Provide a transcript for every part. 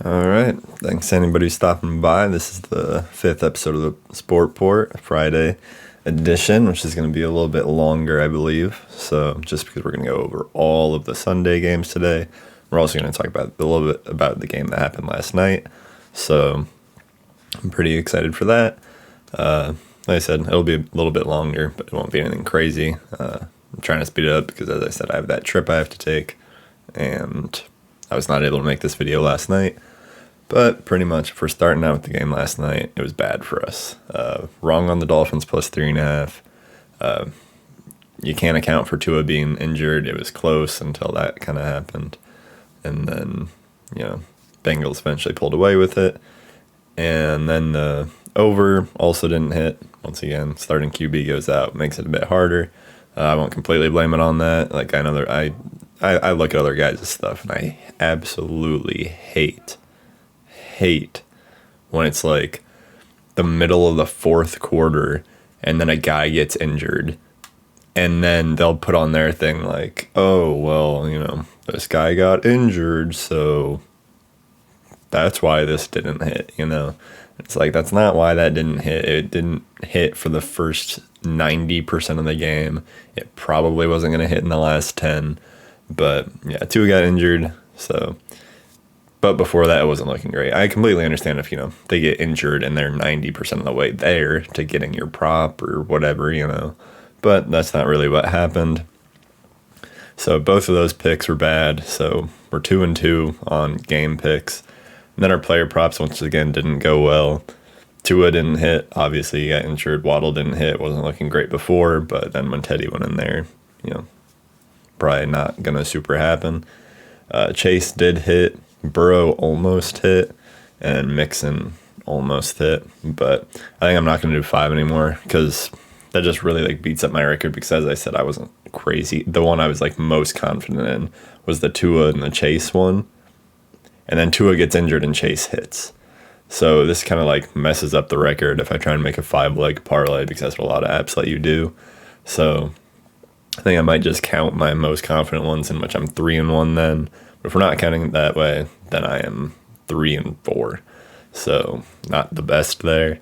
All right. Thanks to anybody stopping by. This is the fifth episode of the Sport Port Friday edition, which is going to be a little bit longer, I believe. So just because we're going to go over all of the Sunday games today, we're also going to talk about a little bit about the game that happened last night. So I'm pretty excited for that. Like I said, it'll be a little bit longer, but it won't be anything crazy. I'm trying to speed it up because, as I said, I have that trip I have to take, and I was not able to make this video last night. But pretty much, if we're starting out with the game last night, it was bad for us. Wrong on the Dolphins plus 3.5. You can't account for Tua being injured. It was close until that kind of happened. And then, Bengals eventually pulled away with it. And then the over also didn't hit. Once again, starting QB goes out, makes it a bit harder. I won't completely blame it on that. Like, I know I look at other guys' stuff, and I absolutely hate when it's like the middle of the fourth quarter and then a guy gets injured and then they'll put on their thing like, oh, well, this guy got injured, so that's why this didn't hit, It's like, that's not why that didn't hit. It didn't hit for the first 90% of the game. It probably wasn't going to hit in the last 10. But, yeah, Tua got injured, so... But before that, it wasn't looking great. I completely understand if, they get injured and they're 90% of the way there to getting your prop or whatever, But that's not really what happened. So both of those picks were bad. So we're 2-2 on game picks. And then our player props, once again, didn't go well. Tua didn't hit. Obviously, he got injured. Waddle didn't hit. Wasn't looking great before. But then when Teddy went in there, probably not going to super happen. Chase did hit. Burrow almost hit, and Mixon almost hit, but I think I'm not going to do 5 anymore because that just really beats up my record because, as I said, I wasn't crazy. The one I was most confident in was the Tua and the Chase one, and then Tua gets injured and Chase hits. So this kind of messes up the record if I try and make a 5-leg parlay because that's what a lot of apps let you do. So I think I might just count my most confident ones, in which I'm 3-1 then. If we're not counting it that way, then I am 3-4. So not the best there.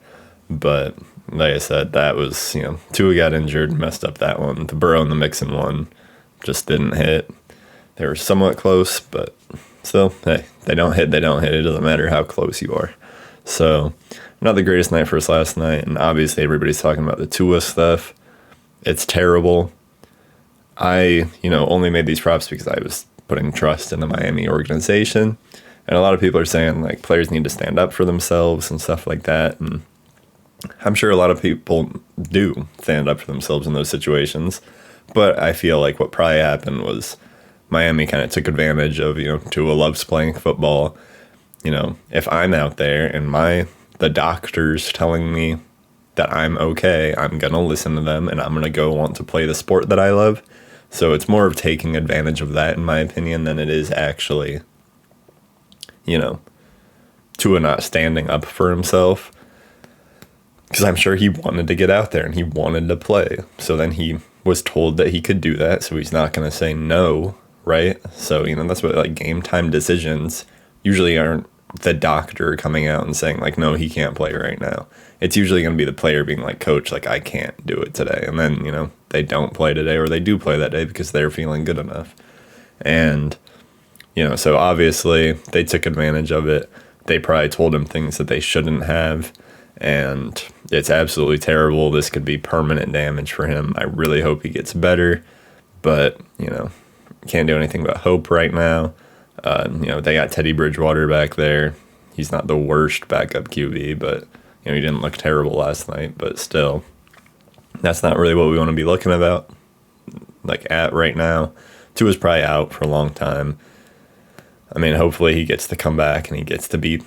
But like I said, that was, Tua got injured, messed up that one. The Burrow and the Mixon one just didn't hit. They were somewhat close, but still, hey, they don't hit. It doesn't matter how close you are. So not the greatest night for us last night. And obviously everybody's talking about the Tua stuff. It's terrible. I, only made these props because I was putting trust in the Miami organization. And a lot of people are saying players need to stand up for themselves and stuff like that. And I'm sure a lot of people do stand up for themselves in those situations. But I feel like what probably happened was Miami kind of took advantage of, Tua loves playing football. If I'm out there and the doctor's telling me that I'm okay, I'm going to listen to them and I'm going to go want to play the sport that I love. So it's more of taking advantage of that, in my opinion, than it is actually, Tua not standing up for himself. Because I'm sure he wanted to get out there and he wanted to play. So then he was told that he could do that, so he's not going to say no, right? So, that's what, game time decisions usually aren't the doctor coming out and saying, no, he can't play right now. It's usually going to be the player being coach, I can't do it today. And then, they don't play today, or they do play that day because they're feeling good enough. And, so obviously they took advantage of it. They probably told him things that they shouldn't have. And it's absolutely terrible. This could be permanent damage for him. I really hope he gets better. But, can't do anything but hope right now. They got Teddy Bridgewater back there. He's not the worst backup QB, but, he didn't look terrible last night. But still, that's not really what we want to be looking about, at right now. Tua's probably out for a long time. I mean, hopefully he gets to come back and he gets to be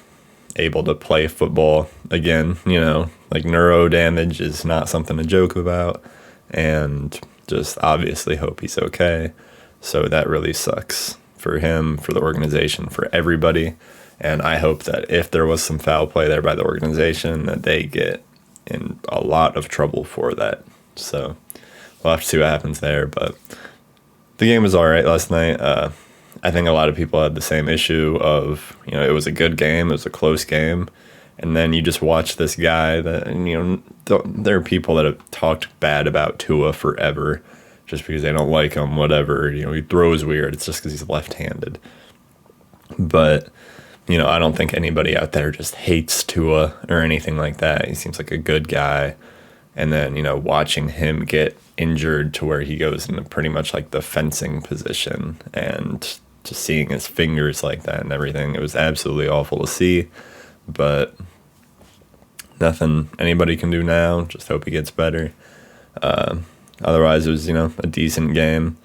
able to play football again. Neuro damage is not something to joke about. And just obviously hope he's okay. So that really sucks for him, for the organization, for everybody. And I hope that if there was some foul play there by the organization, that they get in a lot of trouble for that. So we'll have to see what happens there. But the game was all right last night. I think a lot of people had the same issue of, it was a good game, it was a close game, and then you just watch this guy that, there are people that have talked bad about Tua forever just because they don't like him, whatever. He throws weird. It's just because he's left-handed. But, I don't think anybody out there just hates Tua or anything like that. He seems like a good guy. And then, watching him get injured to where he goes into pretty much like the fencing position and just seeing his fingers like that and everything, it was absolutely awful to see. But nothing anybody can do now. Just hope he gets better. Otherwise, it was, a decent game.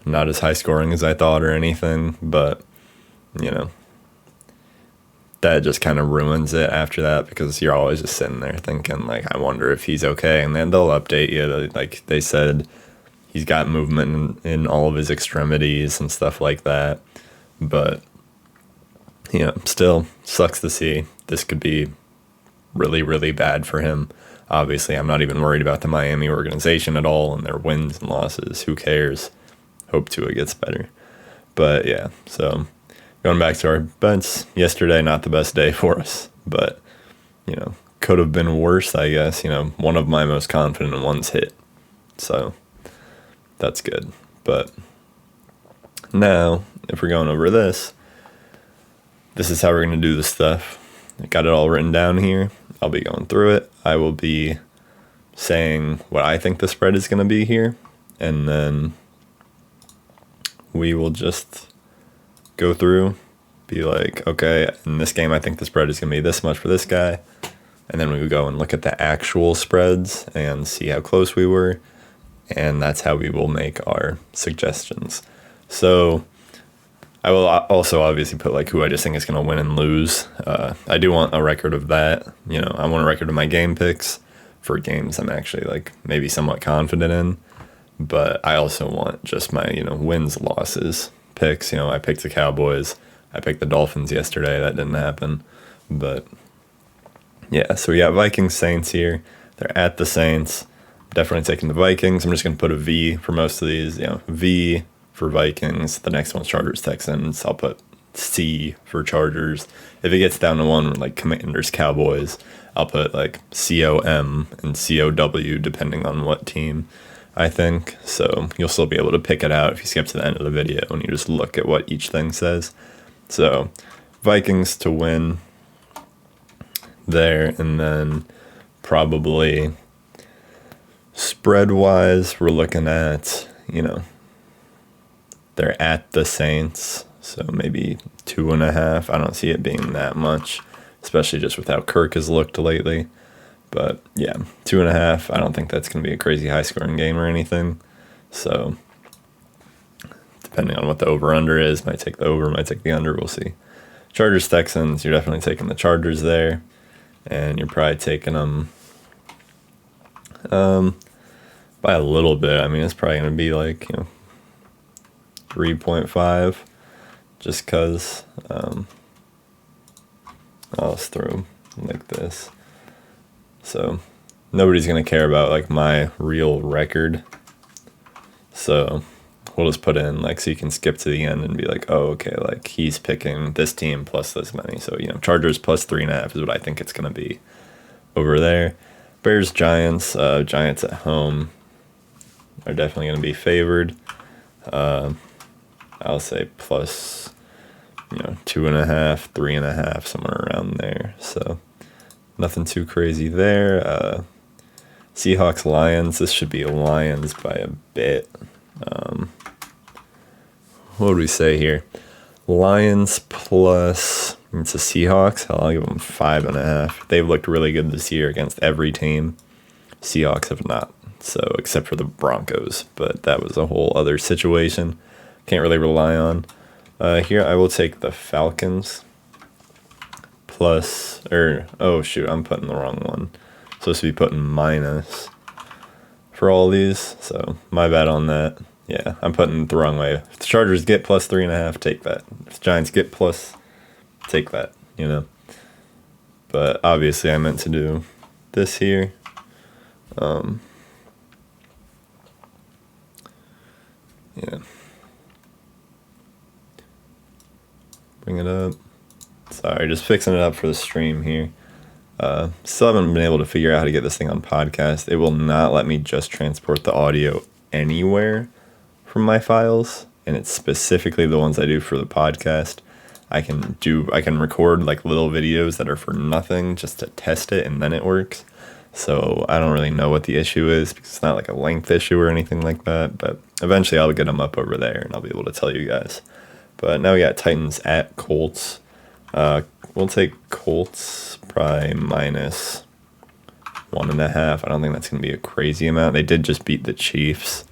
Not as high scoring as I thought or anything, but, that just kind of ruins it after that because you're always just sitting there thinking, like, I wonder if he's okay. And then they'll update you. Like they said, he's got movement in all of his extremities and stuff like that. But, still sucks to see. This could be really, really bad for him. Obviously, I'm not even worried about the Miami organization at all and their wins and losses. Who cares? Hope Tua gets better. But, yeah, so going back to our bets, yesterday, not the best day for us. But, could have been worse, I guess. One of my most confident ones hit. So, that's good. But now, if we're going over this is how we're going to do this stuff. I got it all written down here. I'll be going through it. I will be saying what I think the spread is going to be here. And then we will just go through, be like, okay, in this game, I think the spread is going to be this much for this guy. And then we would go and look at the actual spreads and see how close we were. And that's how we will make our suggestions. So I will also obviously put like who I just think is going to win and lose. I do want a record of that. I want a record of my game picks for games I'm actually like maybe somewhat confident in. But I also want just my, wins, losses picks. I picked the Cowboys. I picked the Dolphins yesterday. That didn't happen. But yeah, so we got Vikings, Saints here. They're at the Saints. Definitely taking the Vikings. I'm just going to put a V for most of these. V for Vikings. The next one's Chargers, Texans. I'll put C for Chargers. If it gets down to one, like Commanders, Cowboys, I'll put like COM and COW depending on what team I think. So you'll still be able to pick it out if you skip to the end of the video and you just look at what each thing says. So Vikings to win there, and then probably spread-wise, we're looking at, they're at the Saints, so maybe 2.5. I don't see it being that much, especially just with how Kirk has looked lately. But yeah, 2.5. I don't think that's going to be a crazy high-scoring game or anything. So depending on what the over-under is, might take the over, might take the under. We'll see. Chargers, Texans. You're definitely taking the Chargers there, and you're probably taking them by a little bit. I mean, it's probably going to be like 3.5, just because I'll just throw like this. So nobody's going to care about like my real record. So we'll just put in like, so you can skip to the end and be like, oh, okay, like he's picking this team plus this many. So, Chargers plus 3.5 is what I think it's going to be over there. Bears, Giants. Giants at home are definitely going to be favored. I'll say plus, 2.5, 3.5, somewhere around there. So nothing too crazy there. Seahawks, Lions. This should be Lions by a bit. What would we say here? Lions plus, it's a Seahawks. I'll give them 5.5. They've looked really good this year against every team. Seahawks have not. So except for the Broncos, but that was a whole other situation. Can't really rely on. Here I will take the Falcons plus, oh shoot, I'm putting the wrong one. Supposed to be putting minus for all these, so my bad on that. Yeah, I'm putting it the wrong way. If the Chargers get plus 3.5, take that. If the Giants get plus, take that, But obviously I meant to do this here. Yeah. bring it up. Sorry, just fixing it up for the stream here. Still haven't been able to figure out how to get this thing on podcast. It will not let me just transport the audio anywhere from my files, and it's specifically the ones I do for the podcast. I can record like little videos that are for nothing just to test it, and then it works. So I don't really know what the issue is because it's not like a length issue or anything like that, but eventually I'll get them up over there and I'll be able to tell you guys. But now we got Titans at Colts. We'll take Colts probably minus 1.5. I don't think that's going to be a crazy amount. They did just beat the Chiefs,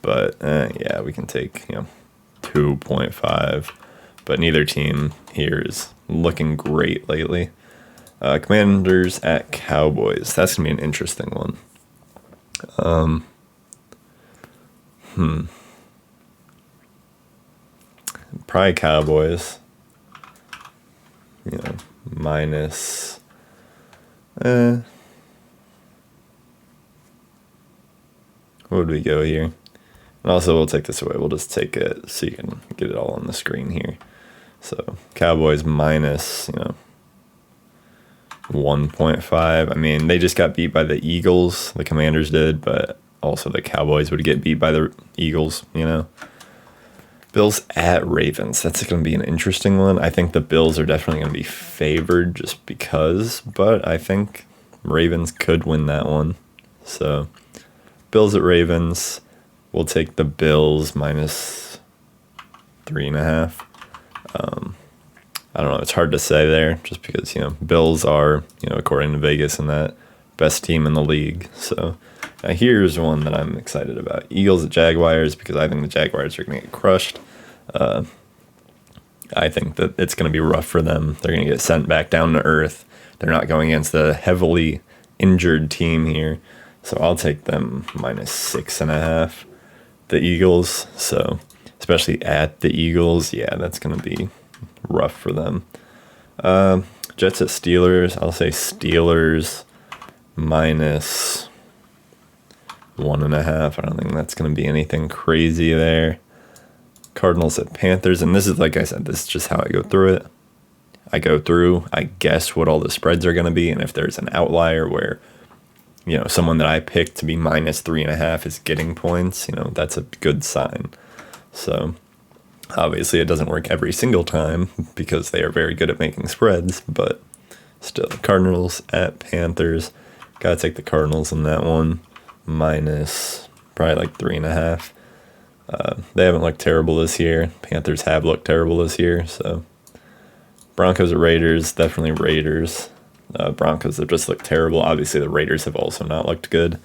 but yeah, we can take 2.5. But neither team here is looking great lately. Commanders at Cowboys. That's going to be an interesting one. Probably Cowboys. Minus. What would we go here? And also, we'll take this away. We'll just take it so you can get it all on the screen here. So, Cowboys minus, 1.5. I mean, they just got beat by the Eagles. The Commanders did, but also the Cowboys would get beat by the Eagles, Bills at Ravens. That's going to be an interesting one. I think the Bills are definitely going to be favored just because, but I think Ravens could win that one. So, Bills at Ravens. We'll take the Bills minus 3.5. I don't know. It's hard to say there just because, Bills are, according to Vegas and that, best team in the league. So here's one that I'm excited about. Eagles at Jaguars, because I think the Jaguars are going to get crushed. I think that it's going to be rough for them. They're going to get sent back down to earth. They're not going against a heavily injured team here. So I'll take them minus 6.5. The Eagles. So especially at the Eagles, yeah, that's going to be rough for them. Jets at Steelers. I'll say Steelers minus 1.5. I don't think that's going to be anything crazy there. Cardinals at Panthers. And this is, like I said, this is just how I go through it. I guess what all the spreads are going to be. And if there's an outlier where, someone that I picked to be minus 3.5 is getting points, that's a good sign. So obviously it doesn't work every single time because they are very good at making spreads, but still, Cardinals at Panthers. Gotta take the Cardinals in that one. Minus probably like 3.5. They haven't looked terrible this year. Panthers have looked terrible this year. So Broncos at Raiders, definitely Raiders. Broncos have just looked terrible. Obviously the Raiders have also not looked good,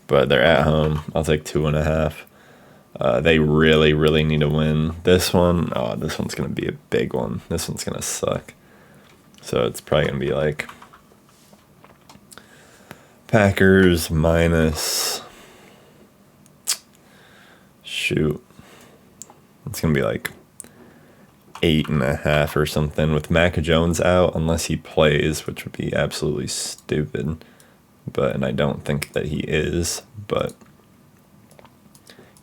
but they're at home. I'll take 2.5. They really, really need to win this one. Oh, this one's going to be a big one. This one's going to suck. So it's probably going to be like Packers minus, it's going to be like 8.5 or something with Mac Jones out, unless he plays, which would be absolutely stupid. And I don't think that he is, but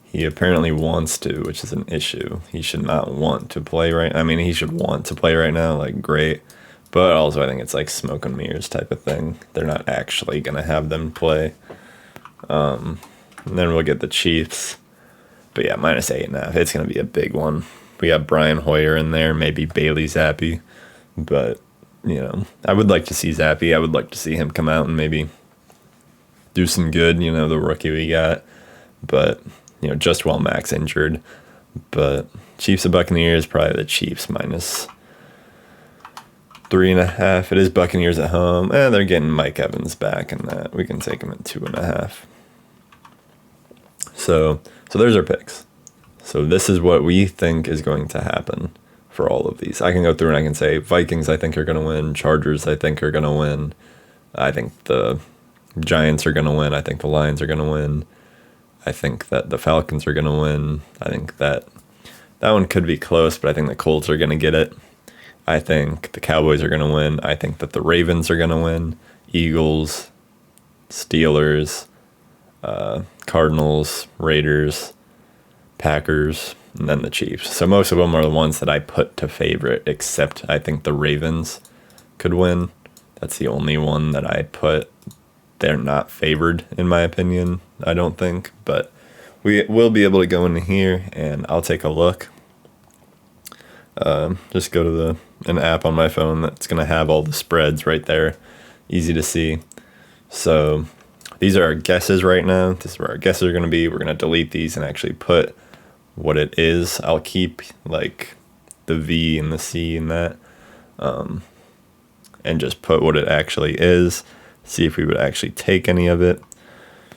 he apparently wants to, which is an issue. He should not want to play right. I mean, he should want to play right now, like great. But also I think it's like smoke and mirrors type of thing. They're not actually going to have them play. And then we'll get the Chiefs. But yeah, minus 8.5. It's going to be a big one. We got Brian Hoyer in there, maybe Bailey Zappi. But, I would like to see Zappi. I would like to see him come out and maybe do some good, the rookie we got. But, just while Mac's injured. But Chiefs and Buccaneers, probably the Chiefs minus 3.5. It is Buccaneers at home. And they're getting Mike Evans back and that. We can take him at 2.5. So there's our picks. So this is what we think is going to happen for all of these. I can go through and I can say Vikings I think are going to win. Chargers I think are going to win. I think the Giants are going to win. I think the Lions are going to win. I think that the Falcons are going to win. I think that one could be close, but I think the Colts are going to get it. I think the Cowboys are going to win. I think that the Ravens are going to win. Eagles, Steelers, Cardinals, Raiders, Packers, and then the Chiefs. So most of them are the ones that I put to favorite, except I think the Ravens could win. That's the only one that I put. They're not favored, in my opinion, I don't think. But we will be able to go in here, and I'll take a look. Just go to an app on my phone that's going to have all the spreads right there. Easy to see. So these are our guesses right now. This is where our guesses are going to be. We're going to delete these and actually put what it is. I'll keep like the V and the C and that, and just put what it actually is. See if we would actually take any of it.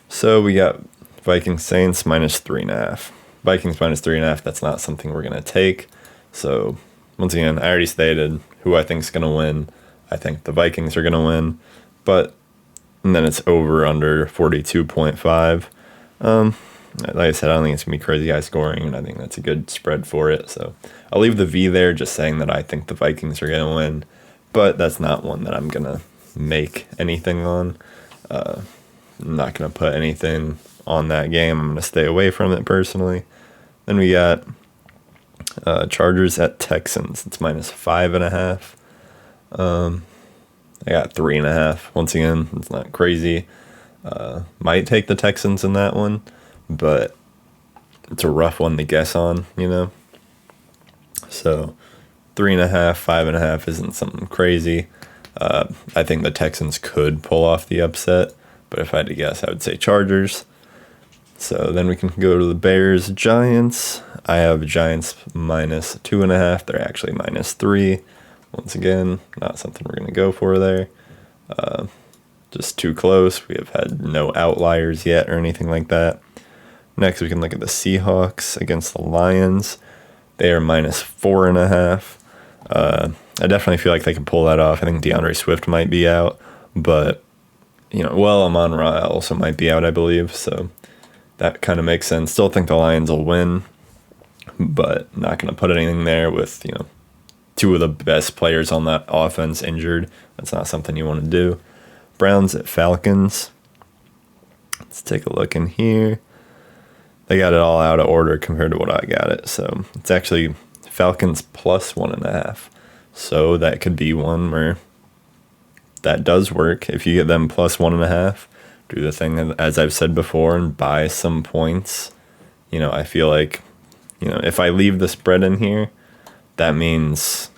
So we got Vikings Saints -3.5. Vikings -3.5. That's not something we're going to take. So once again, I already stated who I think is going to win. I think the Vikings are going to win, and then it's over under 42.5. Like I said, I don't think it's going to be crazy high scoring, and I think that's a good spread for it. So I'll leave the V there, just saying that I think the Vikings are going to win, but that's not one that I'm going to make anything on. I'm not going to put anything on that game. I'm going to stay away from it personally. Then we got Chargers at Texans. It's -5.5. I got 3.5. Once again, it's not crazy. Might take the Texans in that one, but it's a rough one to guess on, So 3.5, 5.5 isn't something crazy. I think the Texans could pull off the upset, but if I had to guess, I would say Chargers. So then we can go to the Bears Giants. I have Giants -2.5. They're actually -3. Once again, not something we're going to go for there. Just too close. We have had no outliers yet or anything like that. Next, we can look at the Seahawks against the Lions. They are -4.5. I definitely feel like they can pull that off. I think DeAndre Swift might be out, but, Amon-Ra also might be out, I believe. So that kind of makes sense. Still think the Lions will win, but not going to put anything there with, two of the best players on that offense injured. That's not something you want to do. Browns at Falcons. Let's take a look in here. They got it all out of order compared to what I got it. So it's actually Falcons +1.5. So that could be one where that does work. If you get them +1.5, do the thing as I've said before and buy some points. I feel like, if I leave the spread in here, that means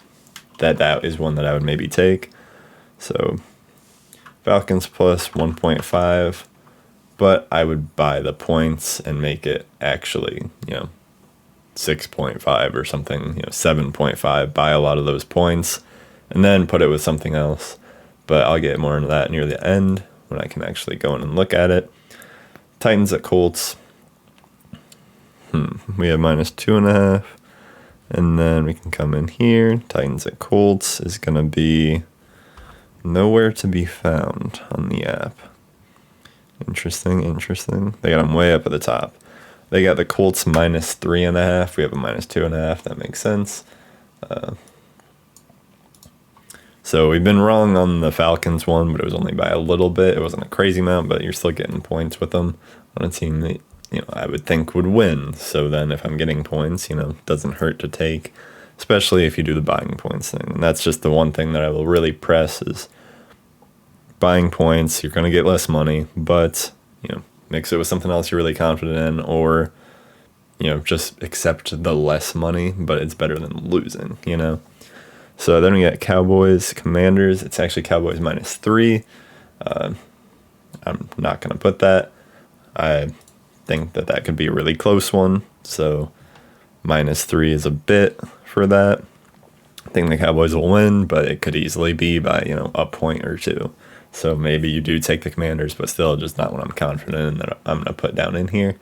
that is one that I would maybe take. So Falcons +1.5, but I would buy the points and make it actually, 6.5 or something, 7.5, buy a lot of those points and then put it with something else. But I'll get more into that near the end when I can actually go in and look at it. Titans at Colts. We have -2.5. And then we can come in here. Titans at Colts is going to be nowhere to be found on the app. Interesting. They got them way up at the top. They got the Colts -3.5. We have a -2.5. That makes sense. So we've been wrong on the Falcons one, but it was only by a little bit. It wasn't a crazy amount, but you're still getting points with them on a team that, I would think would win. So then if I'm getting points, it doesn't hurt to take, especially if you do the buying points thing. And that's just the one thing that I will really press is buying points. You're going to get less money, but, mix it with something else you're really confident in, or, just accept the less money, but it's better than losing, So then we got Cowboys, Commanders. It's actually Cowboys -3. I'm not going to put that. I think that could be a really close one. So -3 is a bit for that. I think the Cowboys will win, but it could easily be by, a point or two. So maybe you do take the Commanders, but still just not what I'm confident in that I'm going to put down in here.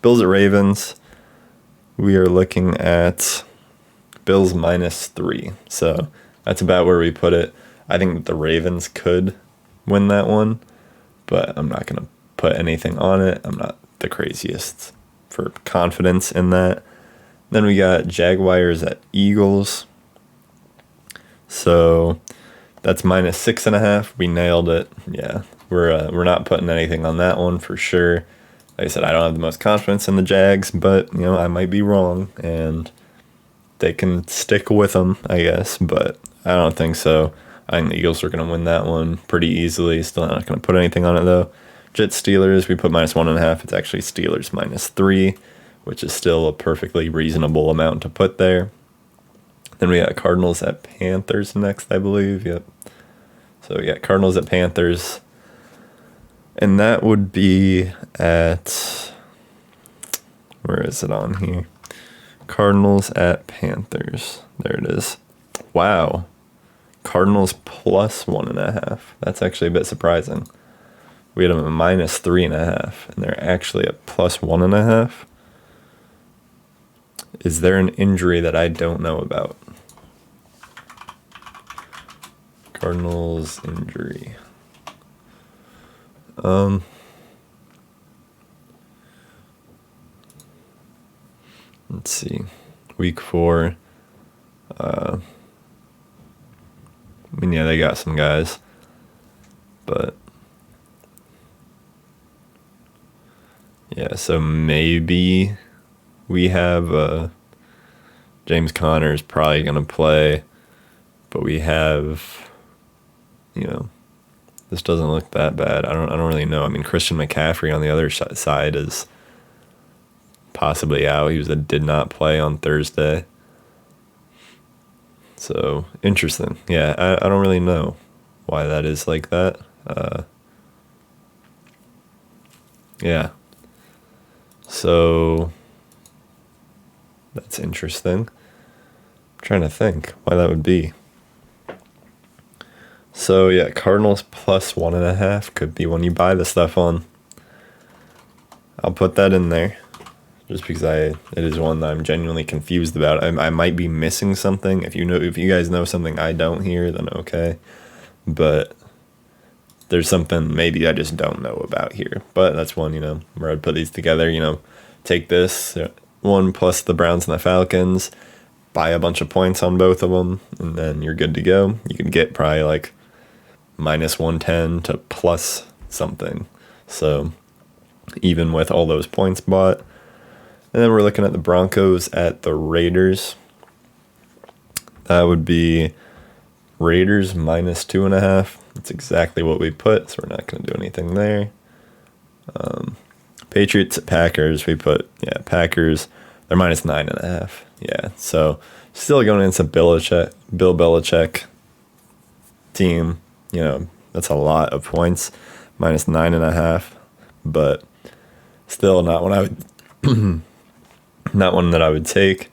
Bills at Ravens. We are looking at Bills -3. So that's about where we put it. I think that the Ravens could win that one, but I'm not going to put anything on it. I'm not the craziest for confidence in that. Then we got Jaguars at Eagles. So that's -6.5. We nailed it. Yeah, we're not putting anything on that one for sure. like I said, I don't have the most confidence in the Jags, but, I might be wrong, and they can stick with them, I guess, but I don't think so. I think the Eagles are going to win that one pretty easily. Still not going to put anything on it, though. Jets Steelers, we put -1.5. It's actually Steelers -3, which is still a perfectly reasonable amount to put there. Then we got Cardinals at Panthers next, I believe. Yep. So we got Cardinals at Panthers. And that would be at... Where is it on here? Cardinals at Panthers. There it is. Wow. Cardinals +1.5. That's actually a bit surprising. We had them at -3.5, and they're actually at +1.5. Is there an injury that I don't know about? Cardinals injury. Let's see. Week 4. I mean, yeah, they got some guys. But yeah, so maybe we have James Conner's probably going to play, but we have, this doesn't look that bad. I don't really know. I mean, Christian McCaffrey on the other side is possibly out. He did not play on Thursday. So, interesting. Yeah, I don't really know why that is like that. Yeah. So, that's interesting. I'm trying to think why that would be. So, yeah, Cardinals +1.5 could be when you buy the stuff on. I'll put that in there. Just because it is one that I'm genuinely confused about. I might be missing something. If you guys know something I don't hear, then okay. But there's something maybe I just don't know about here. But that's one, where I'd put these together. Take this one plus the Browns and the Falcons, buy a bunch of points on both of them, and then you're good to go. You can get probably like -110 to plus something. So even with all those points bought. And then we're looking at the Broncos at the Raiders. That would be Raiders -2.5. That's exactly what we put, so we're not going to do anything there. Patriots at Packers, we put, Packers, they're -9.5. Yeah, so still going against a Bill Belichick team. That's a lot of points, -9.5. But still not one I would... Not one that I would take.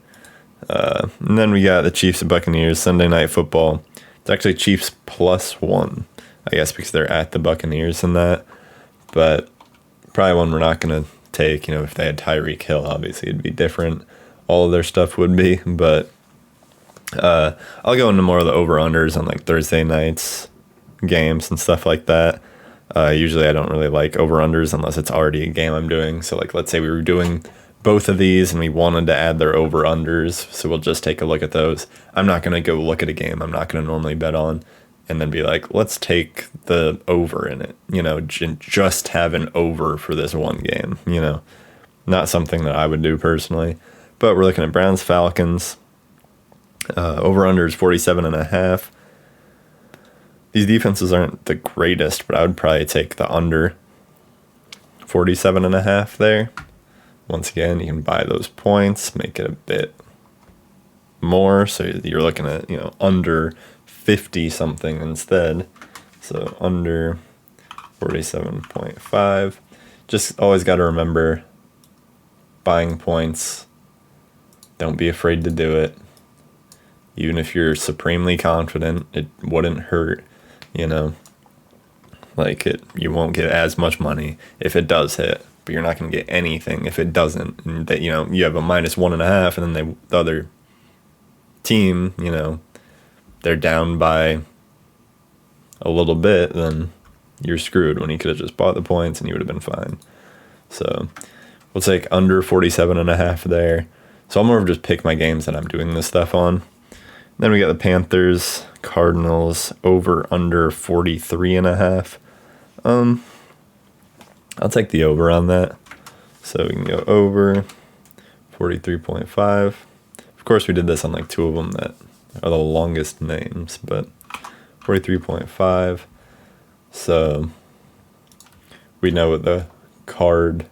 And then we got the Chiefs and Buccaneers, Sunday Night Football. It's actually Chiefs +1, I guess, because they're at the Buccaneers and that. But probably one we're not going to take. If they had Tyreek Hill, obviously it'd be different. All of their stuff would be. But I'll go into more of the over-unders on like Thursday nights games and stuff like that. Usually I don't really like over-unders unless it's already a game I'm doing. So like let's say we were doing both of these and we wanted to add their over-unders, so we'll just take a look at those. I'm not going to go look at a game I'm not going to normally bet on and then be like, let's take the over in it, just have an over for this one game, not something that I would do personally. But we're looking at Browns Falcons, over-under is 47.5. These defenses aren't the greatest, but I would probably take the under 47.5 there. Once again, you can buy those points, make it a bit more. So you're looking at, under 50 something instead. So under 47.5. Just always got to remember buying points. Don't be afraid to do it. Even if you're supremely confident, it wouldn't hurt, Like you won't get as much money if it does hit. But you're not going to get anything if it doesn't. And that you have a -1.5, and then the other team, they're down by a little bit, then you're screwed when you could have just bought the points and you would have been fine. So we'll take under 47.5 there. So I'm more of just pick my games that I'm doing this stuff on. Then we got the Panthers, Cardinals, over under 43.5. I'll take the over on that. So we can go over 43.5. Of course, we did this on like two of them that are the longest names, but 43.5. So we know what the card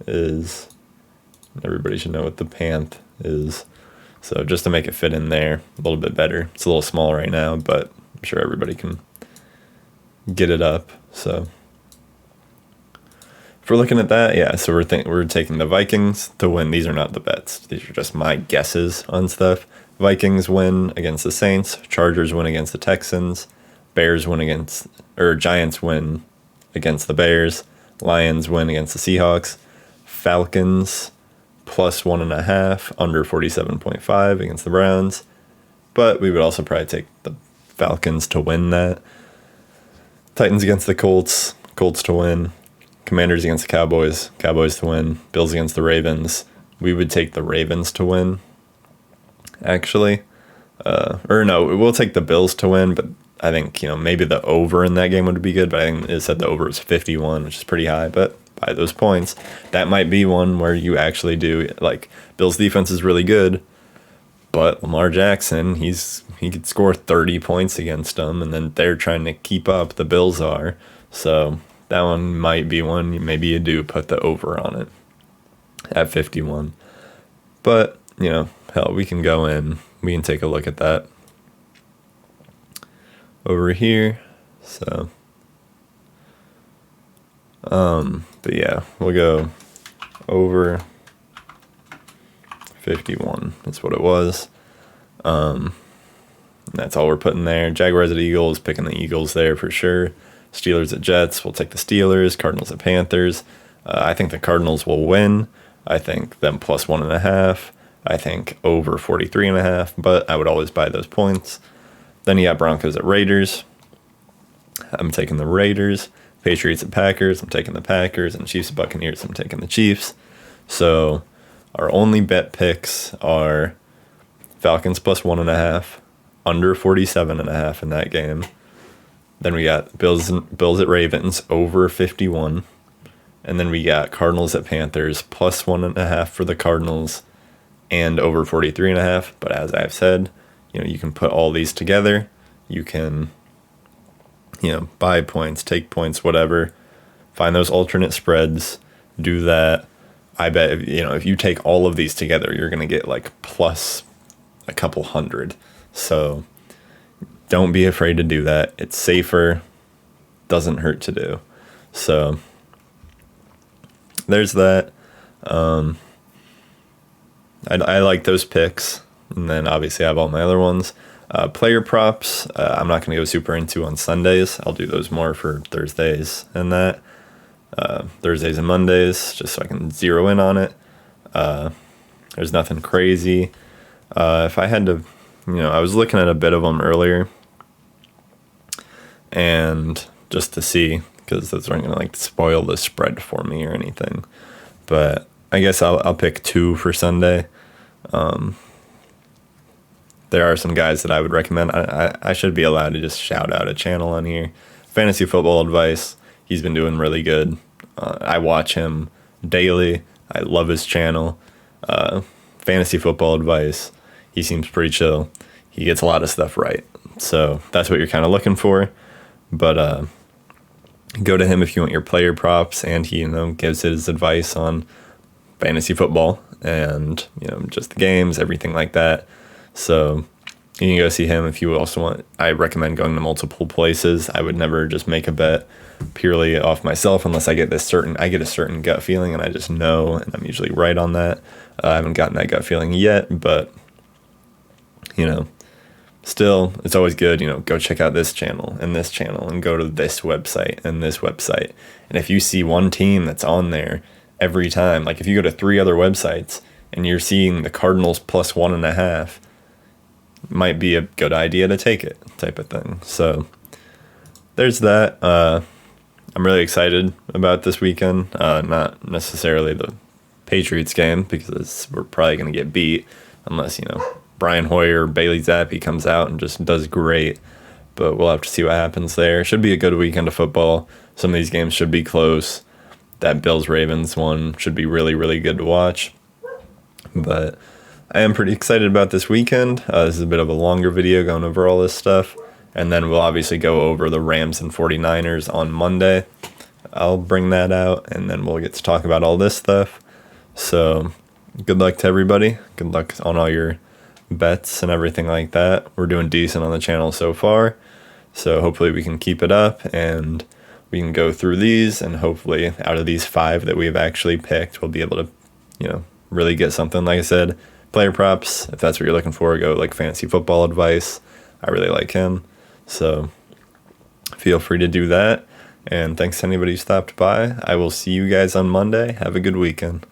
is. Everybody should know what the panth is. So just to make it fit in there a little bit better. It's a little small right now, but I'm sure everybody can get it up. So if we're looking at that, yeah, so we're taking the Vikings to win. These are not the bets. These are just my guesses on stuff. Vikings win against the Saints. Chargers win against the Texans. Giants win against the Bears. Lions win against the Seahawks. Falcons plus 1.5, under 47.5 against the Browns. But we would also probably take the Falcons to win that. Titans against the Colts. Colts to win. Commanders against the Cowboys. Cowboys to win. Bills against the Ravens. We would take the Ravens to win, actually. We'll take the Bills to win, but I think, maybe the over in that game would be good, but I think it said the over was 51, which is pretty high, but by those points, that might be one where you actually do, like, Bills defense is really good, but Lamar Jackson, he could score 30 points against them, and then they're trying to keep up, the Bills are, so that one might be one, maybe you do put the over on it at 51, but, hell, we can go in, we can take a look at that over here. So, but yeah, we'll go over 51. That's what it was. That's all we're putting there. Jaguars at Eagles, picking the Eagles there for sure. Steelers at Jets, we'll take the Steelers. Cardinals at Panthers. I think the Cardinals will win. I think them plus 1.5. I think over 43.5, but I would always buy those points. Then you got Broncos at Raiders. I'm taking the Raiders. Patriots at Packers. I'm taking the Packers. And Chiefs at Buccaneers. I'm taking the Chiefs. So our only bet picks are Falcons plus 1.5, under 47.5 in that game. Then we got Bills at Ravens, over 51. And then we got Cardinals at Panthers, plus 1.5 for the Cardinals, and over 43.5. But as I've said, you can put all these together. You can, buy points, take points, whatever. Find those alternate spreads. Do that. I bet, if you take all of these together, you're going to get like plus a couple hundred. So don't be afraid to do that. It's safer. Doesn't hurt to do. So there's that. I like those picks. And then obviously I have all my other ones. Player props, I'm not going to go super into on Sundays. I'll do those more for Thursdays and that. Thursdays and Mondays, just so I can zero in on it. There's nothing crazy. If I had to, I was looking at a bit of them earlier. And just to see, because those aren't going to spoil the spread for me or anything. But I guess I'll pick two for Sunday. There are some guys that I would recommend. I should be allowed to just shout out a channel on here. Fantasy Football Advice. He's been doing really good. I watch him daily. I love his channel. Fantasy Football Advice. He seems pretty chill. He gets a lot of stuff right. So that's what you're kind of looking for. But go to him if you want your player props, and he gives his advice on fantasy football and just the games, everything like that. So you can go see him if you also want. I recommend going to multiple places. I would never just make a bet purely off myself unless I get a certain gut feeling, and I just know, and I'm usually right on that. I haven't gotten that gut feeling yet, but still, it's always good, go check out this channel and go to this website and this website. And if you see one team that's on there every time, like if you go to 3 other websites and you're seeing the Cardinals plus 1.5, might be a good idea to take it, type of thing. So there's that. I'm really excited about this weekend. Not necessarily the Patriots game, because we're probably going to get beat unless, Brian Hoyer or Bailey Zappi comes out and just does great. But we'll have to see what happens there. Should be a good weekend of football. Some of these games should be close. that Bills-Ravens one should be really, really good to watch. But I am pretty excited about this weekend. This is a bit of a longer video going over all this stuff. And then we'll obviously go over the Rams and 49ers on Monday. I'll bring that out, and then we'll get to talk about all this stuff. So good luck to everybody. Good luck on all your bets and everything like that. We're doing decent on the channel so far. So hopefully we can keep it up, and we can go through these, and hopefully out of these 5 that we've actually picked, we'll be able to, really get something. Like I said, player props, if that's what you're looking for, go like fantasy football advice. I really like him. So feel free to do that. And thanks to anybody who stopped by. I will see you guys on Monday. Have a good weekend.